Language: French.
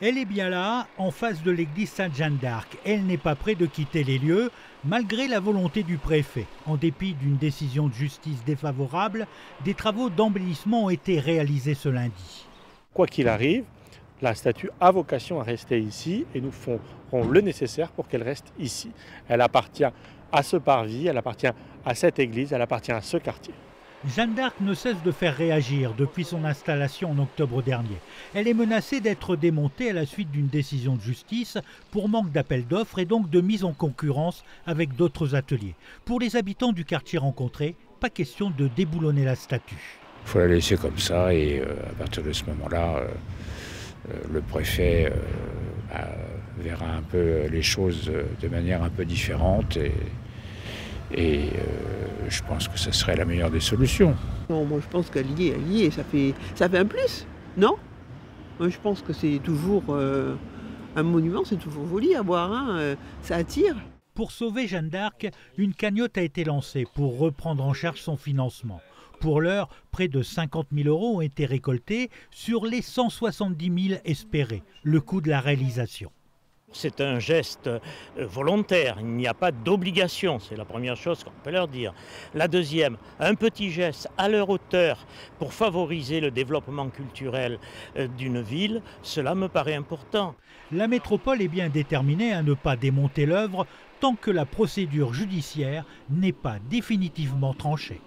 Elle est bien là, en face de l'église Sainte-Jeanne d'Arc. Elle n'est pas près de quitter les lieux, malgré la volonté du préfet. En dépit d'une décision de justice défavorable, des travaux d'embellissement ont été réalisés ce lundi. Quoi qu'il arrive, la statue a vocation à rester ici et nous ferons le nécessaire pour qu'elle reste ici. Elle appartient à ce parvis, elle appartient à cette église, elle appartient à ce quartier. Jeanne d'Arc ne cesse de faire réagir depuis son installation en octobre dernier. Elle est menacée d'être démontée à la suite d'une décision de justice pour manque d'appel d'offres et donc de mise en concurrence avec d'autres ateliers. Pour les habitants du quartier rencontré, pas question de déboulonner la statue. Il faut la laisser comme ça et à partir de ce moment-là, le préfet verra un peu les choses de manière un peu différente et je pense que ce serait la meilleure des solutions. Non, moi je pense qu'elle y est, ça fait un plus, non? Moi je pense que c'est toujours un monument, c'est toujours joli à voir, hein, ça attire. Pour sauver Jeanne d'Arc, une cagnotte a été lancée pour reprendre en charge son financement. Pour l'heure, près de 50 000 € ont été récoltés sur les 170 000 espérés, le coût de la réalisation. C'est un geste volontaire, il n'y a pas d'obligation, c'est la première chose qu'on peut leur dire. La deuxième, un petit geste à leur hauteur pour favoriser le développement culturel d'une ville, cela me paraît important. La métropole est bien déterminée à ne pas démonter l'œuvre tant que la procédure judiciaire n'est pas définitivement tranchée.